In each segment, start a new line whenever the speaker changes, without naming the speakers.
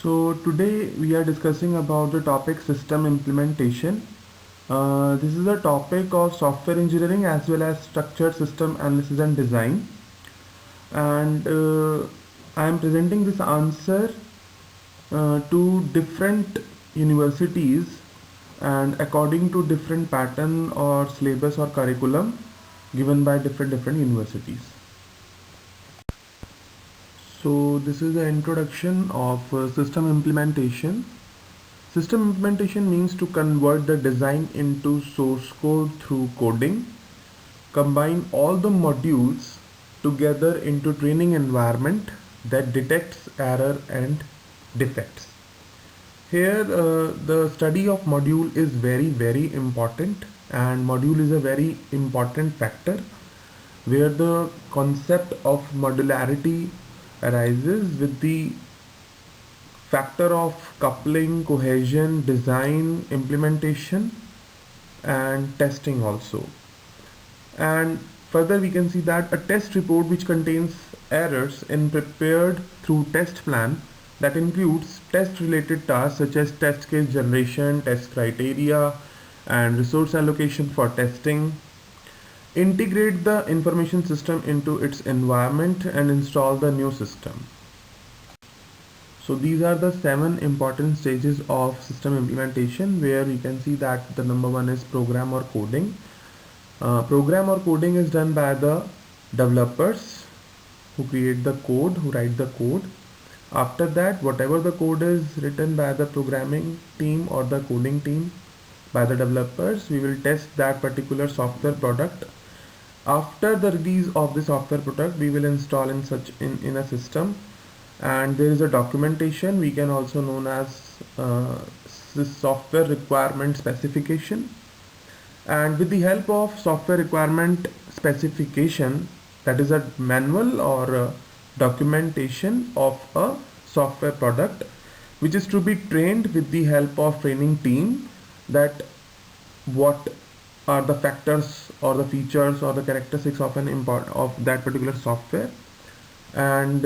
So today we are discussing about the topic system implementation. This is a topic of software engineering as well as structured system analysis and design. And I am presenting this answer to different universities and according to different pattern or syllabus or curriculum given by different universities. So this is the introduction of system implementation. System implementation means to convert the design into source code through coding, combine all the modules together into training environment that detects error and defects. Here the study of module is very important, and module is a very important factor where the concept of modularity arises with the factor of coupling, cohesion, design, implementation and testing also. And further we can see that a test report which contains errors in prepared through test plan that includes test related tasks such as test case generation, test criteria and resource allocation for testing. Integrate the information system into its environment and install the new system. So these are the 7 important stages of system implementation, where you can see that the number 1 is program or coding. Program or coding is done by the developers who create the code, who write the code. After that, whatever the code is written by the programming team or the coding team by the developers, we will test that particular software product. After the release of the software product, we will install in a system, and there is a documentation we can also known as the software requirement specification. And with the help of software requirement specification, that is a manual or a documentation of a software product which is to be trained with the help of training team, that what are the factors or the features or the characteristics of that particular software. And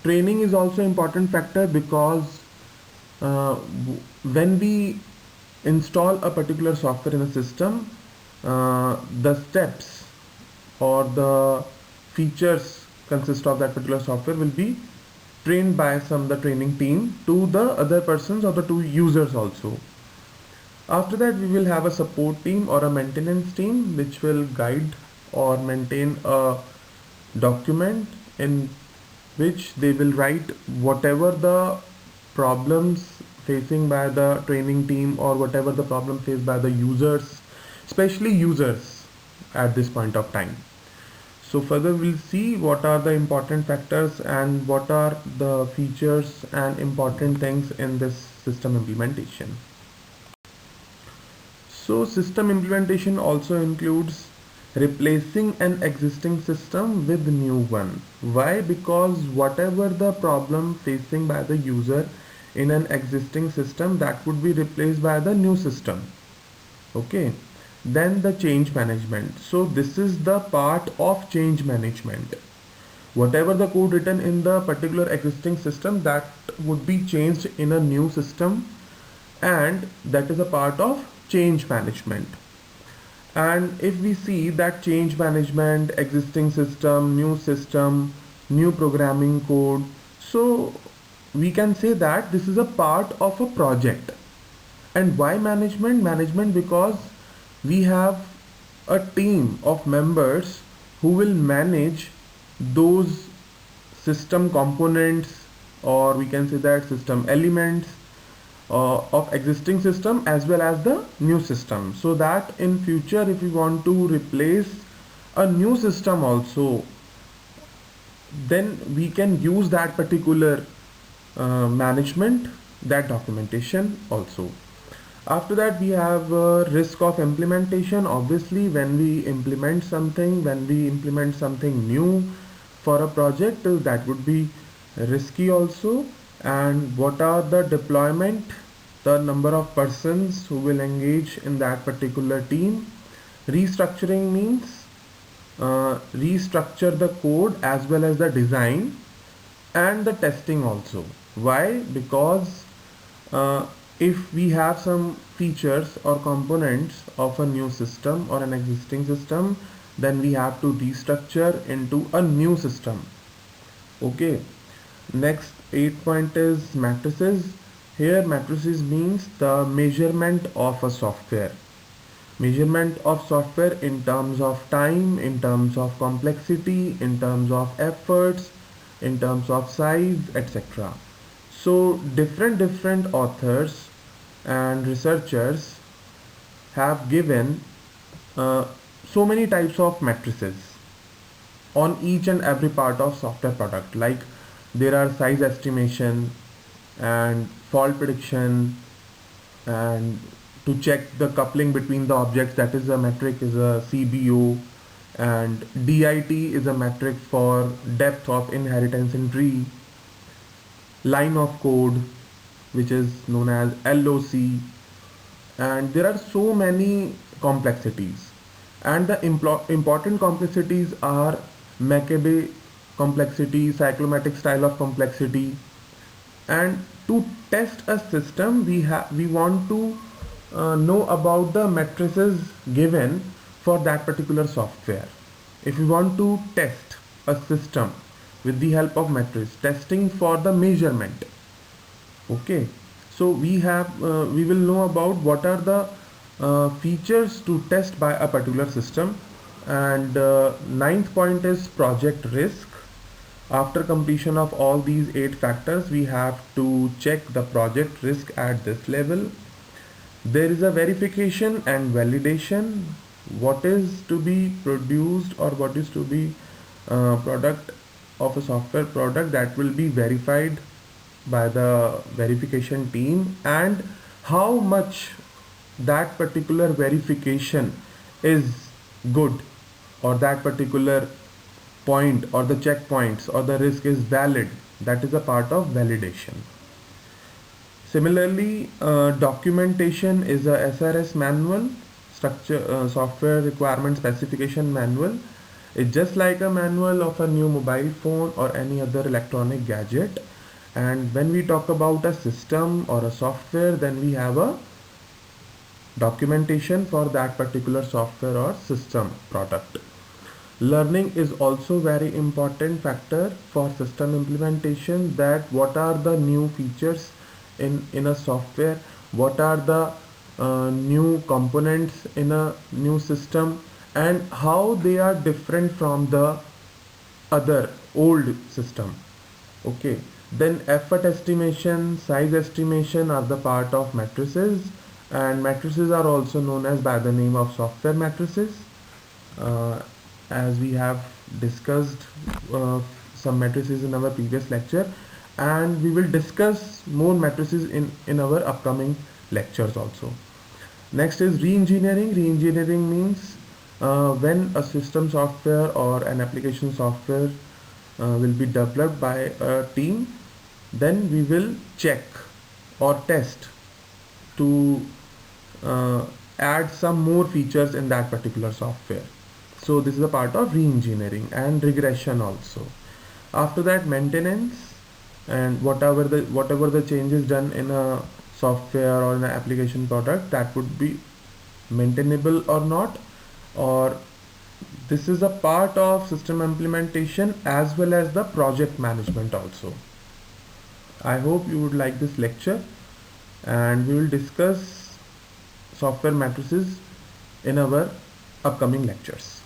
training is also important factor, because when we install a particular software in a system, the steps or the features consist of that particular software will be trained by the training team to the other persons or the two users also. After that, we will have a support team or a maintenance team which will guide or maintain a document in which they will write whatever the problems facing by the training team or whatever the problem faced by the users, especially users at this point of time. So further we'll see what are the important factors and what are the features and important things in this system implementation. So system implementation also includes replacing an existing system with new one. Why? Because whatever the problem facing by the user in an existing system, that would be replaced by the new system. Okay. Then the change management. So this is the part of change management. Whatever the code written in the particular existing system, that would be changed in a new system, and that is a part of change management. And if we see that change management, existing system, new programming code, so we can say that this is a part of a project. And why management? Because we have a team of members who will manage those system components, or we can say that system elements of existing system as well as the new system, so that in future if we want to replace a new system also, then we can use that particular management, that documentation also. After that, we have risk of implementation. Obviously, when we implement something new for a project, that would be risky also. And what are the deployment, the number of persons who will engage in that particular team. Restructuring means restructure the code as well as the design and the testing also. Why? Because if we have some features or components of a new system or an existing system, then we have to restructure into a new system. Okay. Next 8 point is matrices. Here matrices means the measurement of a software. Measurement of software in terms of time, in terms of complexity, in terms of efforts, in terms of size, etc. So different authors and researchers have given uh, so many types of matrices on each and every part of software product. Like there are size estimation and fault prediction, and to check the coupling between the objects, that is a metric, is a CBO, and DIT is a metric for depth of inheritance in tree, line of code, which is known as LOC, and there are so many complexities. And the important complexities are Maccabee complexity, cyclomatic style of complexity. And to test a system, we want to know about the matrices given for that particular software. If we want to test a system with the help of matrices, testing for the measurement. Okay, so we will know about what are the features to test by a particular system. And ninth point is project risk. After completion of all these 8 factors, we have to check the project risk at this level. There is a verification and validation. What is to be produced or what is to be product of a software product, that will be verified by the verification team, and how much that particular verification is good, or that particular point or the checkpoints or the risk is valid, that is a part of validation. Similarly, documentation is a SRS manual, software requirement specification manual. It's just like a manual of a new mobile phone or any other electronic gadget. And when we talk about a system or a software, then we have a documentation for that particular software or system product. Learning is also very important factor for system implementation, that what are the new features in a software, what are the new components in a new system, and how they are different from the other old system. Okay, then effort estimation, size estimation are the part of matrices, and matrices are also known as by the name of software matrices. uh, as we have discussed some matrices in our previous lecture, and we will discuss more matrices in our upcoming lectures also. Next is re-engineering. Re-engineering means when a system software or an application software will be developed by a team, then we will check or test to add some more features in that particular software. So this is a part of re-engineering and regression also. After that, maintenance, and whatever the changes done in a software or an application product, that would be maintainable or not, or this is a part of system implementation as well as the project management also. I hope you would like this lecture, and we will discuss software matrices in our upcoming lectures.